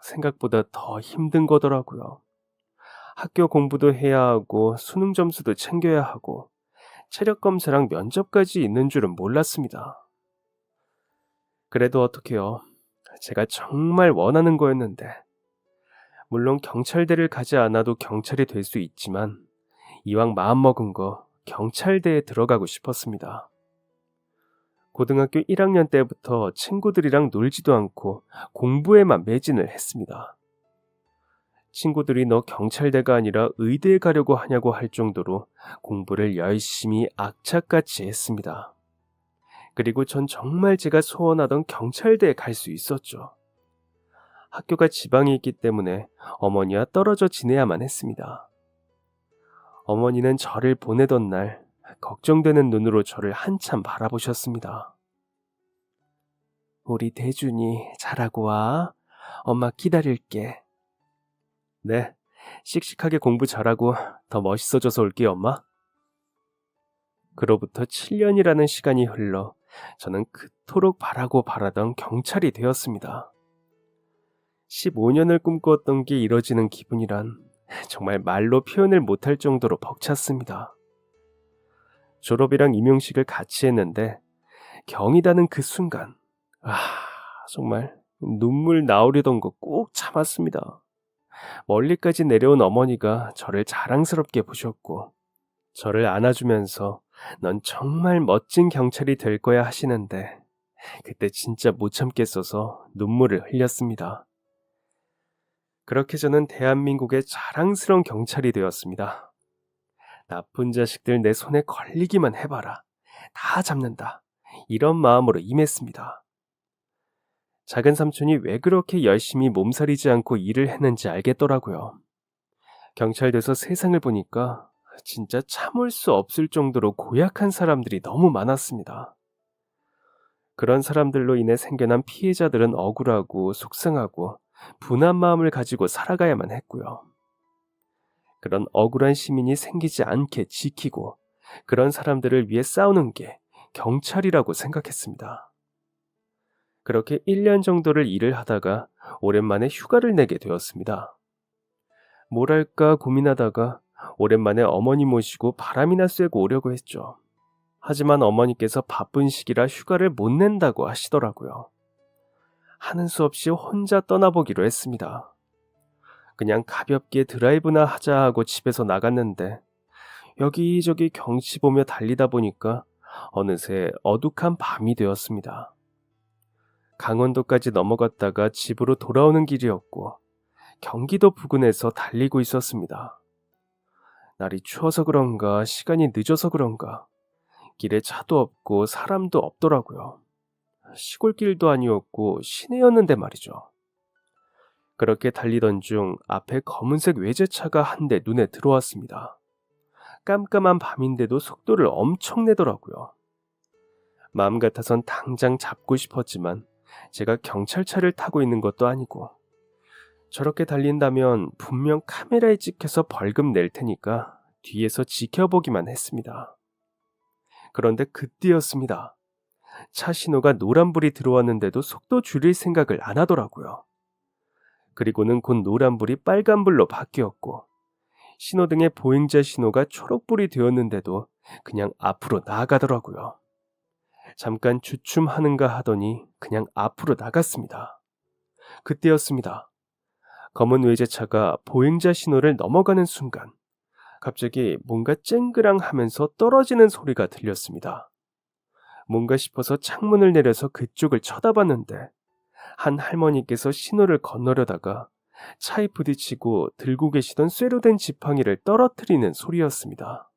생각보다 더 힘든 거더라고요. 학교 공부도 해야 하고 수능 점수도 챙겨야 하고 체력 검사랑 면접까지 있는 줄은 몰랐습니다. 그래도 어떡해요. 제가 정말 원하는 거였는데 물론 경찰대를 가지 않아도 경찰이 될 수 있지만 이왕 마음먹은 거 경찰대에 들어가고 싶었습니다. 고등학교 1학년 때부터 친구들이랑 놀지도 않고 공부에만 매진을 했습니다. 친구들이 너 경찰대가 아니라 의대에 가려고 하냐고 할 정도로 공부를 열심히 악착같이 했습니다. 그리고 전 정말 제가 소원하던 경찰대에 갈 수 있었죠. 학교가 지방에 있기 때문에 어머니와 떨어져 지내야만 했습니다. 어머니는 저를 보내던 날 걱정되는 눈으로 저를 한참 바라보셨습니다. 우리 대준이 잘하고 와. 엄마 기다릴게. 네, 씩씩하게 공부 잘하고 더 멋있어져서 올게요, 엄마. 그로부터 7년이라는 시간이 흘러 저는 그토록 바라던 경찰이 되었습니다. 15년을 꿈꾸었던 게 이뤄지는 기분이란 정말 말로 표현을 못할 정도로 벅찼습니다. 졸업이랑 임용식을 같이 했는데 경이다는 그 순간 정말 눈물 나오려던 거 꼭 참았습니다. 멀리까지 내려온 어머니가 저를 자랑스럽게 보셨고 저를 안아주면서 넌 정말 멋진 경찰이 될 거야 하시는데 그때 진짜 못 참겠어서 눈물을 흘렸습니다. 그렇게 저는 대한민국의 자랑스러운 경찰이 되었습니다. 나쁜 자식들 내 손에 걸리기만 해봐라. 다 잡는다. 이런 마음으로 임했습니다. 작은 삼촌이 왜 그렇게 열심히 몸살이지 않고 일을 했는지 알겠더라고요. 경찰 돼서 세상을 보니까 진짜 참을 수 없을 정도로 고약한 사람들이 너무 많았습니다. 그런 사람들로 인해 생겨난 피해자들은 억울하고 속상하고 분한 마음을 가지고 살아가야만 했고요. 그런 억울한 시민이 생기지 않게 지키고 그런 사람들을 위해 싸우는 게 경찰이라고 생각했습니다. 그렇게 1년 정도를 일을 하다가 오랜만에 휴가를 내게 되었습니다. 뭘 할까 고민하다가 오랜만에 어머니 모시고 바람이나 쐬고 오려고 했죠. 하지만 어머니께서 바쁜 시기라 휴가를 못 낸다고 하시더라고요. 하는 수 없이 혼자 떠나보기로 했습니다. 그냥 가볍게 드라이브나 하자 하고 집에서 나갔는데 여기저기 경치 보며 달리다 보니까 어느새 어둑한 밤이 되었습니다. 강원도까지 넘어갔다가 집으로 돌아오는 길이었고 경기도 부근에서 달리고 있었습니다. 날이 추워서 그런가 시간이 늦어서 그런가 길에 차도 없고 사람도 없더라고요. 시골길도 아니었고 시내였는데 말이죠. 그렇게 달리던 중 앞에 검은색 외제차가 한 대 눈에 들어왔습니다. 깜깜한 밤인데도 속도를 엄청 내더라고요. 마음 같아선 당장 잡고 싶었지만 제가 경찰차를 타고 있는 것도 아니고 저렇게 달린다면 분명 카메라에 찍혀서 벌금 낼 테니까 뒤에서 지켜보기만 했습니다. 그런데 그때였습니다. 차 신호가 노란불이 들어왔는데도 속도 줄일 생각을 안 하더라고요. 그리고는 곧 노란불이 빨간불로 바뀌었고 신호등의 보행자 신호가 초록불이 되었는데도 그냥 앞으로 나아가더라고요. 잠깐 주춤하는가 하더니 그냥 앞으로 나갔습니다. 그때였습니다. 검은 외제차가 보행자 신호를 넘어가는 순간 갑자기 뭔가 쨍그랑 하면서 떨어지는 소리가 들렸습니다. 뭔가 싶어서 창문을 내려서 그쪽을 쳐다봤는데 한 할머니께서 신호를 건너려다가 차에 부딪히고 들고 계시던 쇠로 된 지팡이를 떨어뜨리는 소리였습니다.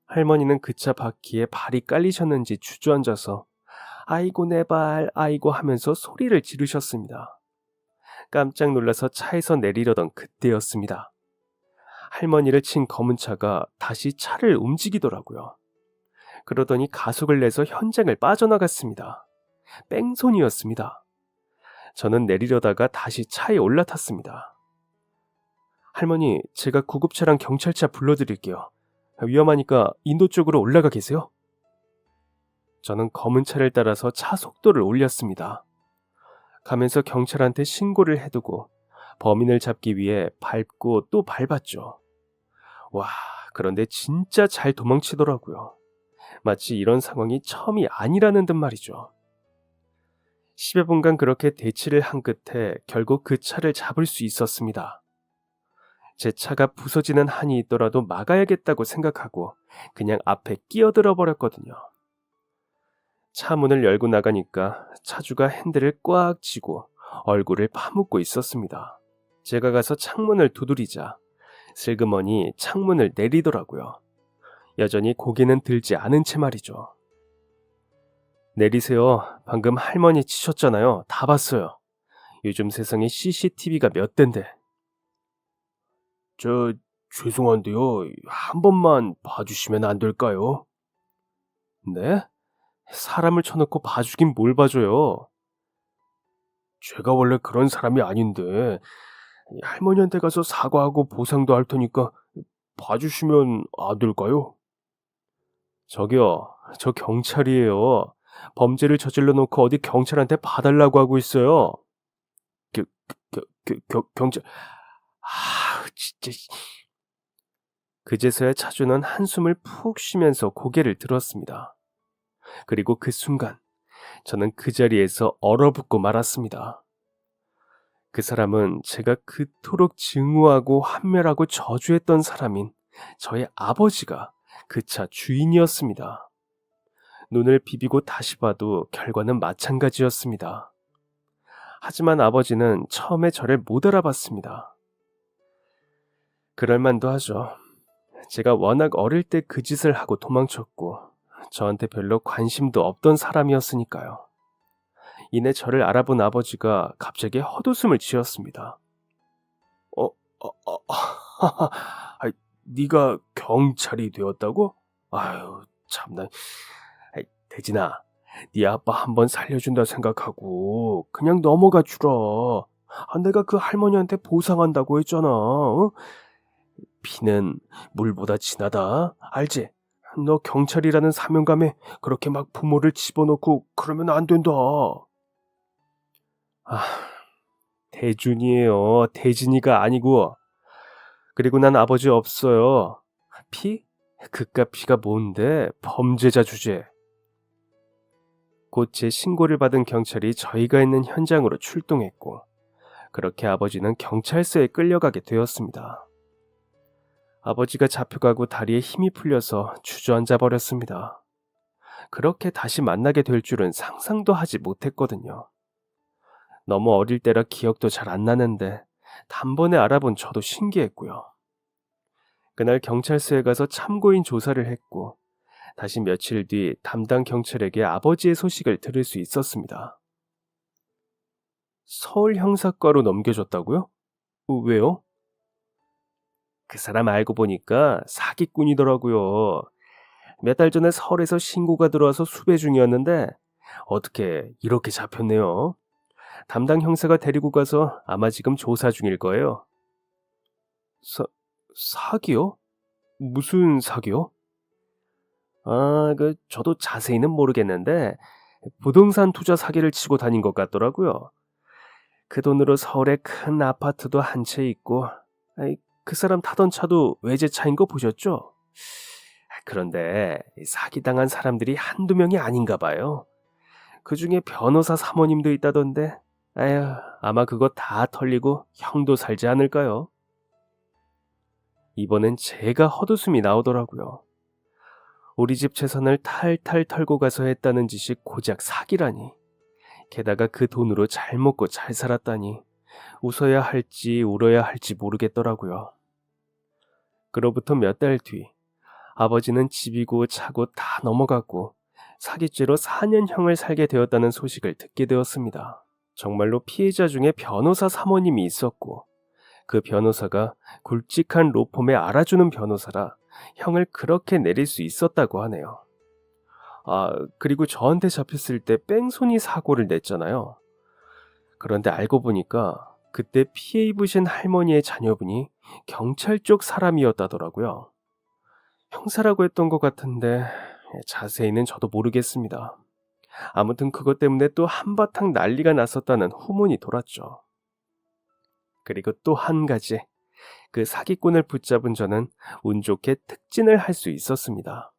할머니는 그 차 바퀴에 발이 깔리셨는지 주저앉아서 아이고 내 발, 아이고 하면서 소리를 지르셨습니다. 깜짝 놀라서 차에서 내리려던 그때였습니다. 할머니를 친 검은 차가 다시 차를 움직이더라고요. 그러더니 가속을 내서 현장을 빠져나갔습니다. 뺑소니였습니다. 저는 내리려다가 다시 차에 올라탔습니다. 할머니, 제가 구급차랑 경찰차 불러드릴게요. 위험하니까 인도 쪽으로 올라가 계세요. 저는 검은 차를 따라서 차 속도를 올렸습니다. 가면서 경찰한테 신고를 해두고 범인을 잡기 위해 밟고 또 밟았죠. 와, 그런데 진짜 잘 도망치더라고요. 마치 이런 상황이 처음이 아니라는 듯 말이죠. 10여 분간 그렇게 대치를 한 끝에 결국 그 차를 잡을 수 있었습니다. 제 차가 부서지는 한이 있더라도 막아야겠다고 생각하고 그냥 앞에 끼어들어 버렸거든요. 차 문을 열고 나가니까 차주가 핸들을 꽉 쥐고 얼굴을 파묻고 있었습니다. 제가 가서 창문을 두드리자 슬그머니 창문을 내리더라고요. 여전히 고개는 들지 않은 채 말이죠. 내리세요. 방금 할머니 치셨잖아요. 다 봤어요. 요즘 세상에 CCTV가 몇 대인데. 죄송한데요. 한 번만 봐주시면 안 될까요? 네? 사람을 쳐놓고 봐주긴 뭘 봐줘요. 제가 원래 그런 사람이 아닌데 할머니한테 가서 사과하고 보상도 할 테니까 봐주시면 안 될까요? 저기요, 저 경찰이에요. 범죄를 저질러 놓고 어디 경찰한테 봐달라고 하고 있어요. 경찰... 진짜... 그제서야 차주는 한숨을 푹 쉬면서 고개를 들었습니다. 그리고 그 순간 저는 그 자리에서 얼어붙고 말았습니다. 그 사람은 제가 그토록 증오하고 환멸하고 저주했던 사람인 저의 아버지가 그 차 주인이었습니다. 눈을 비비고 다시 봐도 결과는 마찬가지였습니다. 하지만 아버지는 처음에 저를 못 알아봤습니다. 그럴만도 하죠. 제가 워낙 어릴 때 그 짓을 하고 도망쳤고 저한테 별로 관심도 없던 사람이었으니까요. 이내 저를 알아본 아버지가 갑자기 헛웃음을 지었습니다. 네가 경찰이 되었다고? 아유, 참나. 대진아, 네 아빠 한번 살려준다 생각하고 그냥 넘어가 주라. 내가 그 할머니한테 보상한다고 했잖아. 어? 피는 물보다 진하다. 알지? 너 경찰이라는 사명감에 그렇게 막 부모를 집어넣고 그러면 안 된다. 대준이에요. 대진이가 아니고. 그리고 난 아버지 없어요. 피? 그깟 피가 뭔데? 범죄자 주제. 곧 제 신고를 받은 경찰이 저희가 있는 현장으로 출동했고 그렇게 아버지는 경찰서에 끌려가게 되었습니다. 아버지가 잡혀가고 다리에 힘이 풀려서 주저앉아 버렸습니다. 그렇게 다시 만나게 될 줄은 상상도 하지 못했거든요. 너무 어릴 때라 기억도 잘 안 나는데 단번에 알아본 저도 신기했고요. 그날 경찰서에 가서 참고인 조사를 했고 다시 며칠 뒤 담당 경찰에게 아버지의 소식을 들을 수 있었습니다. 서울 형사과로 넘겨줬다고요? 왜요? 그 사람 알고 보니까 사기꾼이더라고요. 몇 달 전에 서울에서 신고가 들어와서 수배 중이었는데 어떻게 이렇게 잡혔네요. 담당 형사가 데리고 가서 아마 지금 조사 중일 거예요. 사, 사기요? 무슨 사기요? 저도 자세히는 모르겠는데 부동산 투자 사기를 치고 다닌 것 같더라고요. 그 돈으로 서울에 큰 아파트도 한 채 있고, 그 사람 타던 차도 외제차인 거 보셨죠? 그런데 사기당한 사람들이 한두 명이 아닌가 봐요. 그 중에 변호사 사모님도 있다던데, 아휴, 아마 그거 다 털리고 형도 살지 않을까요? 이번엔 제가 헛웃음이 나오더라고요. 우리 집 재산을 탈탈 털고 가서 했다는 짓이 고작 사기라니. 게다가 그 돈으로 잘 먹고 잘 살았다니 웃어야 할지 울어야 할지 모르겠더라고요. 그로부터 몇 달 뒤, 아버지는 집이고 차고 다 넘어갔고 사기죄로 4년형을 살게 되었다는 소식을 듣게 되었습니다. 정말로 피해자 중에 변호사 사모님이 있었고 그 변호사가 굵직한 로펌에 알아주는 변호사라 형을 그렇게 내릴 수 있었다고 하네요. 그리고 저한테 잡혔을 때 뺑소니 사고를 냈잖아요. 그런데 알고 보니까 그때 피해 입으신 할머니의 자녀분이 경찰 쪽 사람이었다더라고요. 형사라고 했던 것 같은데 자세히는 저도 모르겠습니다. 아무튼 그것 때문에 또 한바탕 난리가 났었다는 후문이 돌았죠. 그리고 또 한 가지, 그 사기꾼을 붙잡은 저는 운 좋게 특진을 할 수 있었습니다.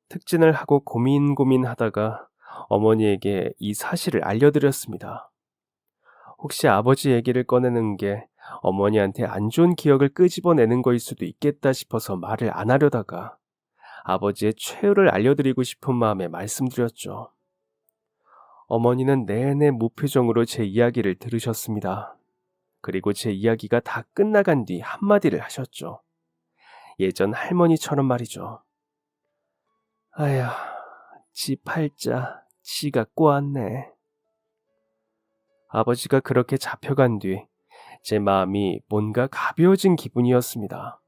특진을 하고 고민하다가 어머니에게 이 사실을 알려드렸습니다. 혹시 아버지 얘기를 꺼내는 게 어머니한테 안 좋은 기억을 끄집어내는 거일 수도 있겠다 싶어서 말을 안 하려다가 아버지의 최후를 알려드리고 싶은 마음에 말씀드렸죠. 어머니는 내내 무표정으로 제 이야기를 들으셨습니다. 그리고 제 이야기가 다 끝나간 뒤 한마디를 하셨죠. 예전 할머니처럼 말이죠. 아휴, 지 팔자 지가 꼬았네. 아버지가 그렇게 잡혀간 뒤 제 마음이 뭔가 가벼워진 기분이었습니다.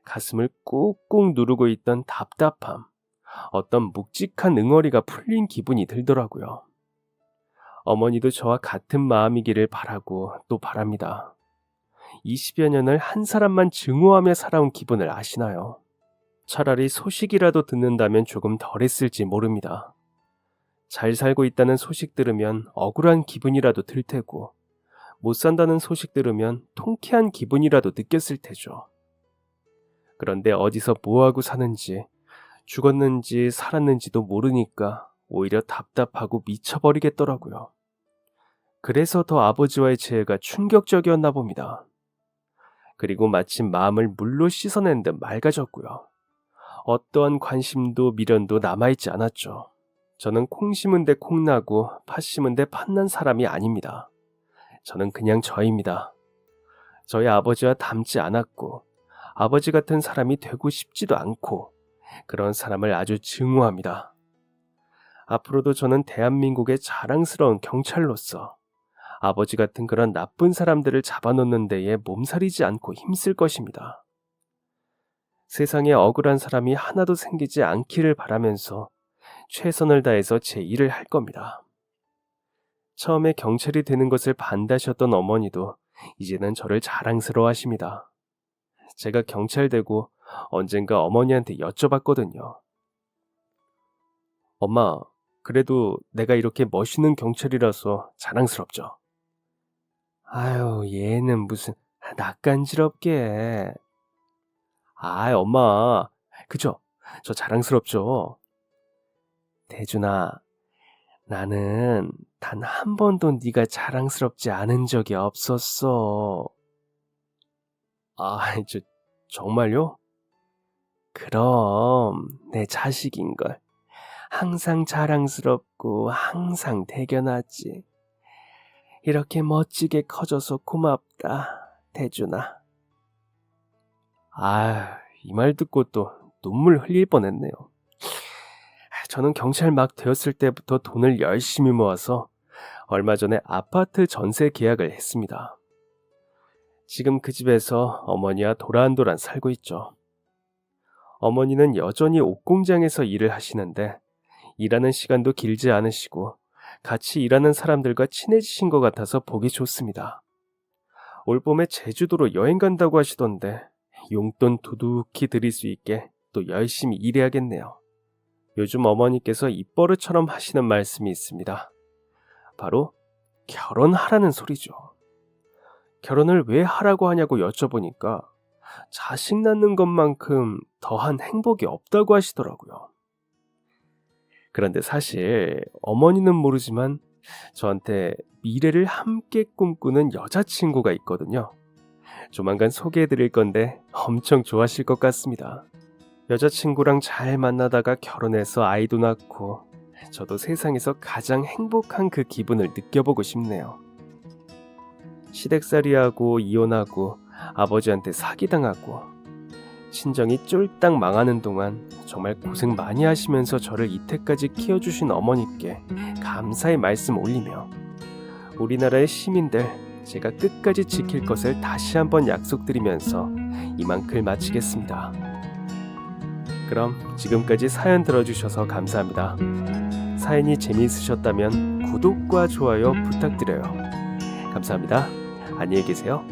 가슴을 꾹꾹 누르고 있던 답답함, 어떤 묵직한 응어리가 풀린 기분이 들더라고요. 어머니도 저와 같은 마음이기를 바라고 또 바랍니다. 20여 년을 한 사람만 증오하며 살아온 기분을 아시나요? 차라리 소식이라도 듣는다면 조금 덜했을지 모릅니다. 잘 살고 있다는 소식 들으면 억울한 기분이라도 들 테고, 못 산다는 소식 들으면 통쾌한 기분이라도 느꼈을 테죠. 그런데 어디서 뭐하고 사는지, 죽었는지 살았는지도 모르니까 오히려 답답하고 미쳐버리겠더라고요. 그래서 더 아버지와의 재회가 충격적이었나 봅니다. 그리고 마침 마음을 물로 씻어낸 듯 맑아졌고요. 어떠한 관심도 미련도 남아있지 않았죠. 저는 콩 심은 데 콩 나고 팥 심은 데 팥 난 사람이 아닙니다. 저는 그냥 저입니다. 저희 아버지와 닮지 않았고 아버지 같은 사람이 되고 싶지도 않고 그런 사람을 아주 증오합니다. 앞으로도 저는 대한민국의 자랑스러운 경찰로서 아버지 같은 그런 나쁜 사람들을 잡아놓는 데에 몸살이지 않고 힘쓸 것입니다. 세상에 억울한 사람이 하나도 생기지 않기를 바라면서 최선을 다해서 제 일을 할 겁니다. 처음에 경찰이 되는 것을 반대하셨던 어머니도 이제는 저를 자랑스러워 하십니다. 제가 경찰 되고 언젠가 어머니한테 여쭤봤거든요. 엄마, 그래도 내가 이렇게 멋있는 경찰이라서 자랑스럽죠? 아유, 얘는 무슨 낯간지럽게. 엄마, 그죠? 저 자랑스럽죠? 대준아, 나는 단 한 번도 네가 자랑스럽지 않은 적이 없었어. 저 정말요? 그럼 내 자식인걸. 항상 자랑스럽고 항상 대견하지. 이렇게 멋지게 커져서 고맙다, 대준아. 이 말 듣고 또 눈물 흘릴 뻔했네요. 저는 경찰 막 되었을 때부터 돈을 열심히 모아서 얼마 전에 아파트 전세 계약을 했습니다. 지금 그 집에서 어머니와 도란도란 살고 있죠. 어머니는 여전히 옷공장에서 일을 하시는데 일하는 시간도 길지 않으시고 같이 일하는 사람들과 친해지신 것 같아서 보기 좋습니다. 올봄에 제주도로 여행 간다고 하시던데 용돈 두둑히 드릴 수 있게 또 열심히 일해야겠네요. 요즘 어머니께서 입버릇처럼 하시는 말씀이 있습니다. 바로 결혼하라는 소리죠. 결혼을 왜 하라고 하냐고 여쭤보니까 자식 낳는 것만큼 더한 행복이 없다고 하시더라고요. 그런데 사실 어머니는 모르지만 저한테 미래를 함께 꿈꾸는 여자친구가 있거든요. 조만간 소개해 드릴 건데 엄청 좋아하실 것 같습니다. 여자친구랑 잘 만나다가 결혼해서 아이도 낳고 저도 세상에서 가장 행복한 그 기분을 느껴보고 싶네요. 시댁살이하고 이혼하고 아버지한테 사기당하고 친정이 쫄딱 망하는 동안 정말 고생 많이 하시면서 저를 이때까지 키워주신 어머니께 감사의 말씀 올리며 우리나라의 시민들 제가 끝까지 지킬 것을 다시 한번 약속드리면서 이만 글 마치겠습니다. 그럼 지금까지 사연 들어주셔서 감사합니다. 사연이 재미있으셨다면 구독과 좋아요 부탁드려요. 감사합니다. 안녕히 계세요.